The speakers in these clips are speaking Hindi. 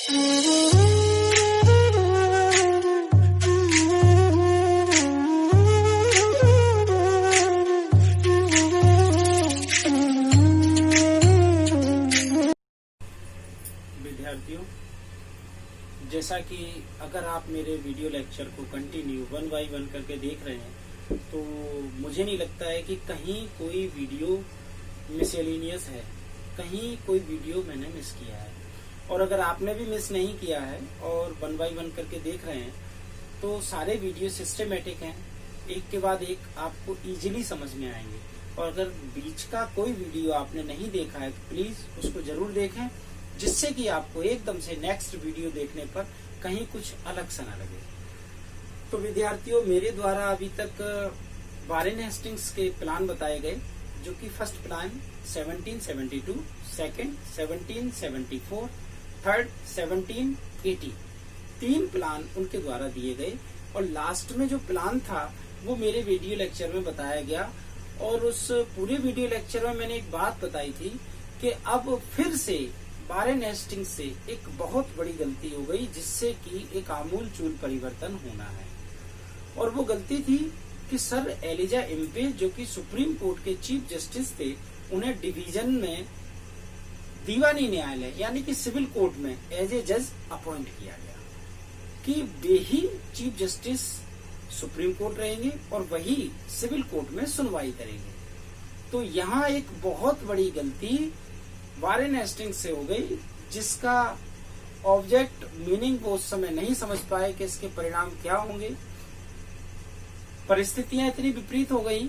विद्यार्थियों, जैसा कि अगर आप मेरे वीडियो लेक्चर को कंटिन्यू 1 बाय 1 करके देख रहे हैं तो मुझे नहीं लगता है कि कहीं कोई वीडियो मिसलेनियस है, कहीं कोई वीडियो मैंने मिस किया है। और अगर आपने भी मिस नहीं किया है और 1 बाय 1 करके देख रहे हैं तो सारे वीडियो सिस्टमेटिक हैं, एक के बाद एक आपको इजीली समझ में आएंगे। और अगर बीच का कोई वीडियो आपने नहीं देखा है तो प्लीज उसको जरूर देखें, जिससे कि आपको एकदम से नेक्स्ट वीडियो देखने पर कहीं कुछ अलग सा ना लगे। तो विद्यार्थियों, मेरे द्वारा अभी तक वारेन हेस्टिंग्स के प्लान बताए गए, जो कि first plan 1772, second 1774, third 1780, 3 plan उनके द्वारा दिए गए। और लास्ट में जो प्लान था वो मेरे वीडियो लेक्चर में बताया गया। और उस पूरे वीडियो लेक्चर में मैंने एक बात बताई थी कि अब फिर से वारेन हेस्टिंग्स से एक बहुत बड़ी गलती हो गई, जिससे कि एक आमूल चूल परिवर्तन होना है। और वो गलती थी कि सर एलिजा इम्पे, जो कि सुप्रीम कोर्ट के चीफ जस्टिस थे, उन्हें डिवीजन में दीवानी न्यायालय यानी कि सिविल कोर्ट में एज ए जज अपॉइंट किया गया कि वे ही चीफ जस्टिस सुप्रीम कोर्ट रहेंगे और वही सिविल कोर्ट में सुनवाई करेंगे। तो यहाँ एक बहुत बड़ी गलती वारेन हेस्टिंग्स से हो गई, जिसका ऑब्जेक्ट मीनिंग वो उस समय नहीं समझ पाए कि इसके परिणाम क्या होंगे। परिस्थितियां इतनी विपरीत हो गई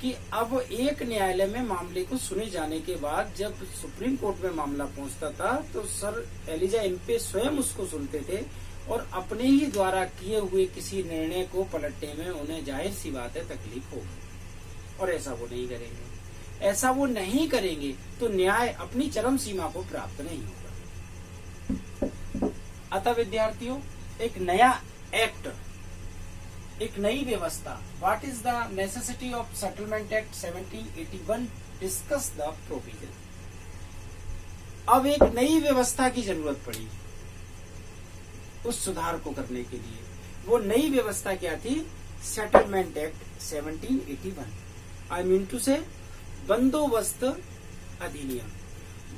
कि अब एक न्यायालय में मामले को सुने जाने के बाद जब सुप्रीम कोर्ट में मामला पहुंचता था तो सर एलिजा इम्पे स्वयं उसको सुनते थे और अपने ही द्वारा किए हुए किसी निर्णय को पलटने में उन्हें जाहिर सी बात है तकलीफ होगी। और ऐसा वो नहीं करेंगे। ऐसा वो नहीं करेंगे तो न्याय अपनी चरम सीमा को प्राप्त नहीं होगा। अतः विद्यार्थियों, एक नया एक्ट, एक नई व्यवस्था, what is the necessity of settlement act 1781 discuss the provision. अब एक नई व्यवस्था की जरूरत पड़ी उस सुधार को करने के लिए। वो नई व्यवस्था क्या थी? Settlement act 1781, I mean to say बंदोबस्त अधिनियम।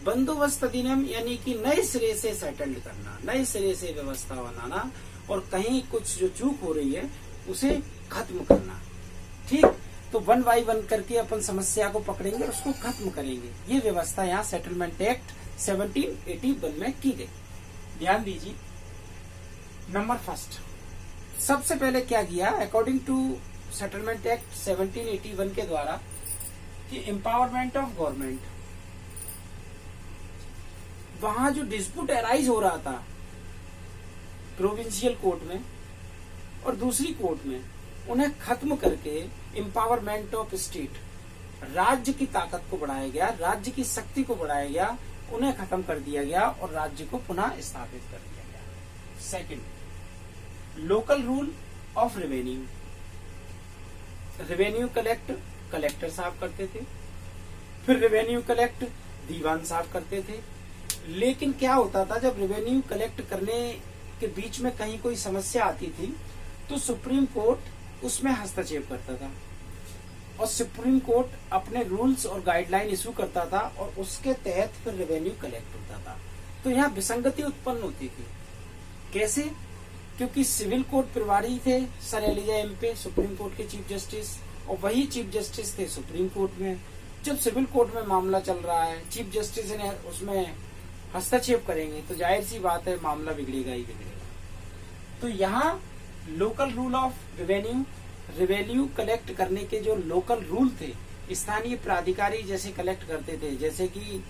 बंदोबस्त अधिनियम यानी कि नए सिरे से सेटल्ड करना, नए सिरे से व्यवस्था बनाना और कहीं कुछ जो चूक हो रही है उसे खत्म करना। ठीक, तो 1 बाय 1 करके अपन समस्या को पकड़ेंगे, उसको खत्म करेंगे। ये व्यवस्था यहाँ सेटलमेंट एक्ट 1781 में की गई। ध्यान दीजिए। नंबर फर्स्ट, सबसे पहले क्या किया अकॉर्डिंग टू सेटलमेंट एक्ट 1781 के द्वारा कि एम्पावरमेंट ऑफ गवर्नमेंट, वहां जो डिस्प्यूट अराइज हो रहा था प्रोविंशियल कोर्ट में और दूसरी कोर्ट में, उन्हें खत्म करके एम्पावरमेंट ऑफ स्टेट, राज्य की ताकत को बढ़ाया गया, राज्य की शक्ति को बढ़ाया गया, उन्हें खत्म कर दिया गया और राज्य को पुनः स्थापित कर दिया गया। Second, local rule of revenue. Revenue collect collector साहब करते थे, फिर रेवेन्यू कलेक्ट दीवान साहब करते थे। लेकिन क्या होता था, जब रेवेन्यू कलेक्ट करने के बीच में कहीं कोई समस्या आती थी तो सुप्रीम कोर्ट उसमें हस्तक्षेप करता था और सुप्रीम कोर्ट अपने रूल्स और गाइडलाइन इशू करता था और उसके तहत फिर रेवेन्यू कलेक्ट होता था। तो यहाँ विसंगति उत्पन्न होती थी। कैसे? क्योंकि सिविल कोर्ट प्रभारी थे sir Elijah Impey, supreme court के चीफ जस्टिस, और वही चीफ जस्टिस थे सुप्रीम कोर्ट में। जब सिविल कोर्ट में मामला चल रहा है, चीफ जस्टिस ने उसमें हस्तक्षेप करेंगे तो जाहिर सी बात है मामला बिगड़ेगा ही बिगड़ेगा। तो यहाँ local rule of revenue, revenue collect करने के जो लोकल रूल थे, स्थानीय प्राधिकारी जैसे कलेक्ट करते थे, जैसे कि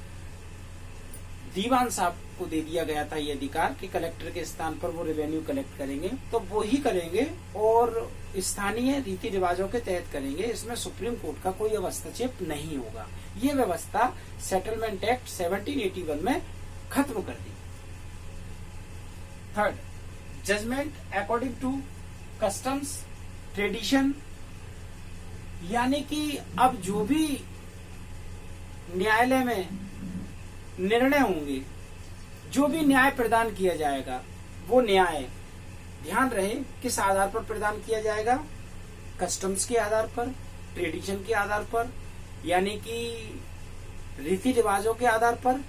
दीवान साहब को दे दिया गया था ये अधिकार कि कलेक्टर के स्थान पर वो रेवेन्यू कलेक्ट करेंगे, तो वो ही करेंगे और स्थानीय रीति रिवाजों के तहत करेंगे। इसमें सुप्रीम कोर्ट का कोई हस्तक्षेप नहीं होगा। ये व्यवस्था सेटलमेंट एक्ट 1781 में खत्म कर दी। Third, judgement according to customs tradition, यानी कि अब जो भी न्यायालय में निर्णय होंगे जो भी न्याय प्रदान किया जाएगा वो न्याय ध्यान रहे किस आधार पर प्रदान किया जाएगा, कस्टम्स के आधार पर, ट्रेडिशन के आधार पर, यानी कि रीति रिवाजों के आधार पर,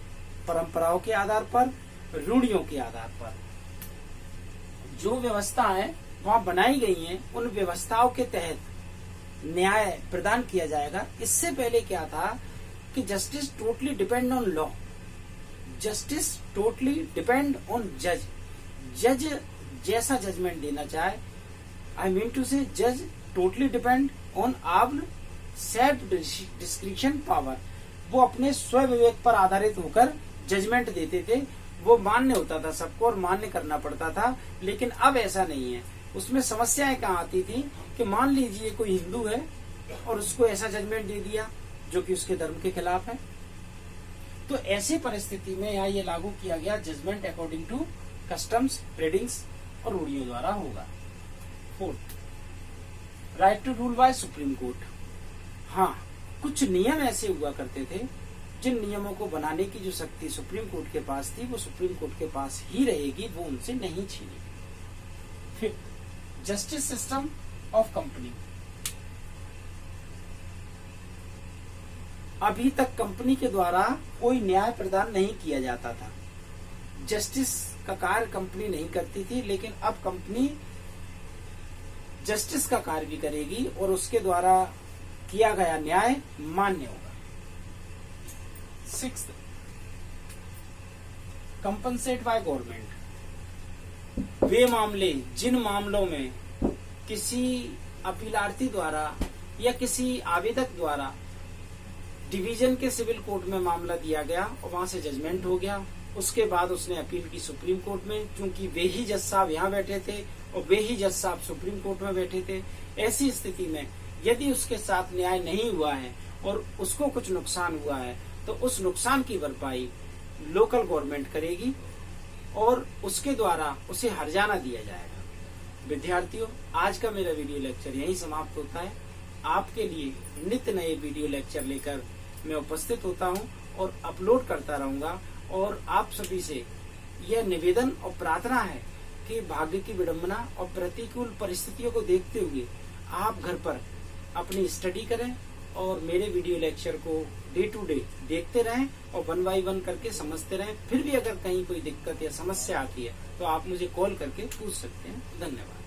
परंपराओं के आधार पर, रूढ़ियों के आधार पर। जो व्यवस्थाएं वहां बनाई गई हैं उन व्यवस्थाओं के तहत न्याय प्रदान किया जाएगा। इससे पहले क्या था कि justice totally depend on law, justice totally depend on जज। जज जैसा जजमेंट देना चाहे, आई मीन टू से जज totally depend on our self description power. वो अपने स्व विवेक पर आधारित होकर जजमेंट देते थे, वो मान्य होता था सबको और मान्य करना पड़ता था। लेकिन अब ऐसा नहीं है। उसमें समस्याएं कहाँ आती थी कि मान लीजिए कोई हिंदू है और उसको ऐसा जजमेंट दे दिया जो कि उसके धर्म के खिलाफ है, तो ऐसी परिस्थिति में यहाँ ये लागू किया गया judgement according to customs, tradings और रूढ़ियों द्वारा होगा। Fourth, right to rule by supreme court. हाँ, कुछ नियम ऐसे हुआ करते थे जिन नियमों को बनाने की जो शक्ति सुप्रीम कोर्ट के पास थी वो सुप्रीम कोर्ट के पास ही रहेगी, वो उनसे नहीं छीनी। फिर जस्टिस सिस्टम ऑफ कंपनी। अभी तक कंपनी के द्वारा कोई न्याय प्रदान नहीं किया जाता था, जस्टिस का कार्य कंपनी नहीं करती थी, लेकिन अब कंपनी जस्टिस का कार्य भी करेगी और उसके द्वारा किया गया न्याय मान्य होगा। Sixth, compensate by government. वे मामले, जिन मामलों में किसी अपीलार्थी द्वारा या किसी आवेदक द्वारा डिवीजन के सिविल कोर्ट में मामला दिया गया और वहां से जजमेंट हो गया, उसके बाद उसने अपील की सुप्रीम कोर्ट में, क्योंकि वे ही जज साहब यहाँ बैठे थे और वे ही जज साहब सुप्रीम कोर्ट में बैठे थे। ऐसी स्थिति में यदि उसके साथ न्याय नहीं हुआ है और उसको कुछ नुकसान हुआ है तो उस नुकसान की भरपाई लोकल गवर्नमेंट करेगी और उसके द्वारा उसे हर्जाना दिया जाएगा। विद्यार्थियों, आज का मेरा वीडियो लेक्चर यहीं समाप्त होता है। आपके लिए नित्य नए वीडियो लेक्चर लेकर मैं उपस्थित होता हूं और अपलोड करता रहूंगा। और आप सभी से यह निवेदन और प्रार्थना है कि भाग्य की विडंबना और प्रतिकूल परिस्थितियों को देखते हुए आप घर पर अपनी स्टडी करें और मेरे वीडियो लेक्चर को डे टू डे देखते रहें और 1 बाय 1 करके समझते रहें। फिर भी अगर कहीं कोई दिक्कत या समस्या आती है तो आप मुझे कॉल करके पूछ सकते हैं। धन्यवाद।